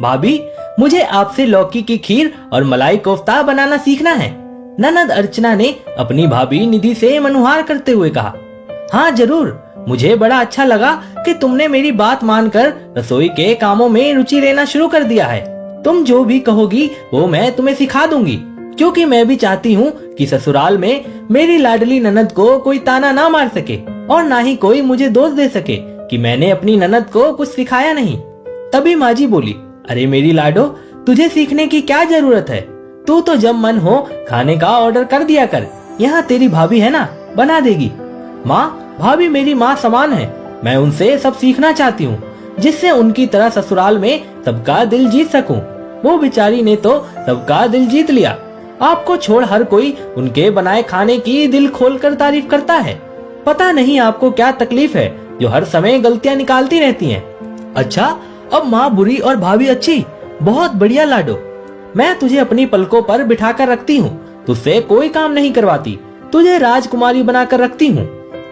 भाभी, मुझे आपसे लौकी की खीर और मलाई कोफ्ता बनाना सीखना है। ननद अर्चना ने अपनी भाभी निधि से मनुहार करते हुए कहा। हाँ जरूर, मुझे बड़ा अच्छा लगा कि तुमने मेरी बात मानकर रसोई के कामों में रुचि लेना शुरू कर दिया है। तुम जो भी कहोगी वो मैं तुम्हें सिखा दूंगी, क्योंकि मैं भी चाहती हूँ कि ससुराल में मेरी लाडली ननद को कोई ताना ना मार सके और ना ही कोई मुझे दोष दे सके कि मैंने अपनी ननद को कुछ सिखाया नहीं। तभी माँ जी बोली, अरे मेरी लाडो, तुझे सीखने की क्या जरूरत है? तू तो जब मन हो खाने का ऑर्डर कर दिया कर, यहाँ तेरी भाभी है ना, बना देगी। माँ, भाभी मेरी माँ समान है, मैं उनसे सब सीखना चाहती हूँ, जिससे उनकी तरह ससुराल में सबका दिल जीत सकूं। वो बेचारी ने तो सबका दिल जीत लिया। आपको छोड़ हर कोई उनके बनाए खाने की दिल खोलकर तारीफ करता है। पता नहीं आपको क्या तकलीफ है जो हर समय गलतियाँ निकालती रहती हैं। अच्छा, अब माँ बुरी और भाभी अच्छी, बहुत बढ़िया लाडो। मैं तुझे अपनी पलकों पर बिठा कर रखती हूँ, तुझसे कोई काम नहीं करवाती, तुझे राजकुमारी बनाकर रखती हूँ।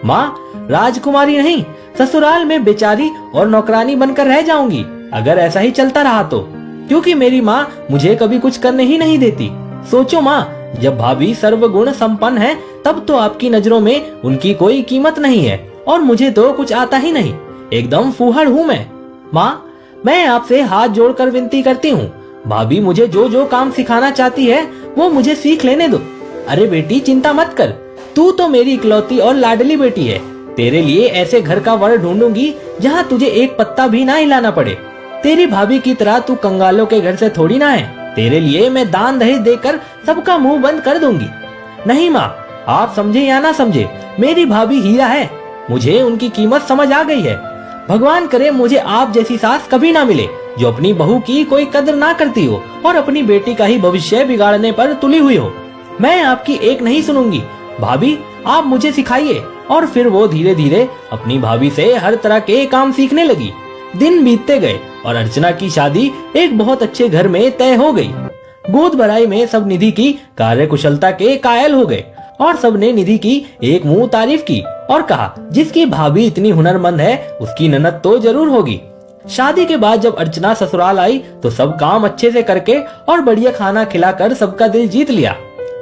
माँ, राजकुमारी नहीं, ससुराल में बेचारी और नौकरानी बनकर रह जाऊंगी अगर ऐसा ही चलता रहा तो, क्योंकि मेरी माँ मुझे कभी कुछ करने ही नहीं देती। सोचो माँ, जब भाभी सर्वगुण संपन्न है तब तो आपकी नजरों में उनकी कोई कीमत नहीं है, और मुझे तो कुछ आता ही नहीं, एकदम फूहड़ हूँ मैं। माँ, मैं आपसे हाथ जोड़कर विनती करती हूँ, भाभी मुझे जो जो काम सिखाना चाहती है वो मुझे सीख लेने दो। अरे बेटी, चिंता मत कर, तू तो मेरी इकलौती और लाडली बेटी है। तेरे लिए ऐसे घर का वर ढूंढूंगी जहाँ तुझे एक पत्ता भी ना हिलाना पड़े। तेरी भाभी की तरह तू कंगालों के घर से थोड़ी ना है। तेरे लिए मैं दान दहेज देकर सबका मुंह बंद कर दूंगी। नहीं माँ, आप समझे या ना समझे, मेरी भाभी हीरा है, मुझे उनकी कीमत समझ आ गई है। भगवान करे मुझे आप जैसी सास कभी ना मिले जो अपनी बहू की कोई कदर ना करती हो और अपनी बेटी का ही भविष्य बिगाड़ने पर तुली हुई हो। मैं आपकी एक नहीं सुनूंगी। भाभी, आप मुझे सिखाइए। और फिर वो धीरे धीरे अपनी भाभी से हर तरह के काम सीखने लगी। दिन बीतते गए और अर्चना की शादी एक बहुत अच्छे घर में तय हो गई। गोद भराई में सब निधि की कार्यकुशलता के कायल हो गए और सबने निधि की एक मुंह तारीफ की और कहा, जिसकी भाभी इतनी हुनरमंद है उसकी ननद तो जरूर होगी। शादी के बाद जब अर्चना ससुराल आई तो सब काम अच्छे से करके और बढ़िया खाना खिलाकर सबका दिल जीत लिया।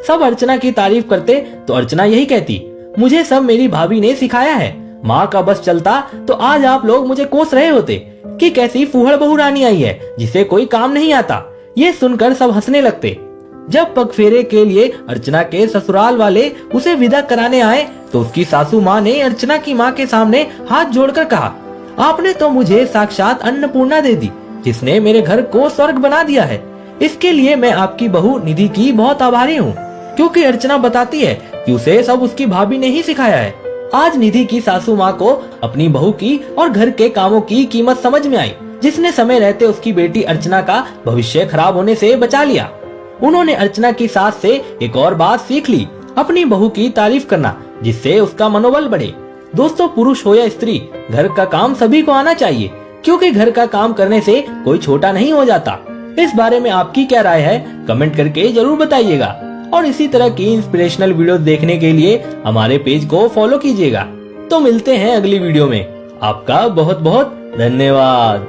सब अर्चना की तारीफ करते तो अर्चना यही कहती, मुझे सब मेरी भाभी ने सिखाया है। माँ का बस चलता तो आज आप लोग मुझे कोस रहे होते कि कैसी फूहड़ बहू रानी आई है जिसे कोई काम नहीं आता। ये सुनकर सब हंसने लगते। जब पगफेरे के लिए अर्चना के ससुराल वाले उसे विदा कराने आए तो उसकी सासू माँ ने अर्चना की माँ के सामने हाथ जोड़कर कहा, आपने तो मुझे साक्षात अन्नपूर्णा दे दी, जिसने मेरे घर को स्वर्ग बना दिया है। इसके लिए मैं आपकी बहू निधि की बहुत आभारी हूँ, क्योंकि अर्चना बताती है कि उसे सब उसकी भाभी ने ही सिखाया है। आज निधि की सासू माँ को अपनी बहू की और घर के कामों की कीमत समझ में आई, जिसने समय रहते उसकी बेटी अर्चना का भविष्य खराब होने से बचा लिया। उन्होंने अर्चना की सास से एक और बात सीख ली, अपनी बहू की तारीफ करना, जिससे उसका मनोबल बढ़े। दोस्तों, पुरुष हो या स्त्री, घर का काम सभी को आना चाहिए, क्योंकि घर का काम करने से कोई छोटा नहीं हो जाता। इस बारे में आपकी क्या राय है, कमेंट करके जरूर बताइएगा। और इसी तरह की इंस्पिरेशनल वीडियोस देखने के लिए हमारे पेज को फॉलो कीजिएगा। तो मिलते हैं अगली वीडियो में। आपका बहुत बहुत धन्यवाद।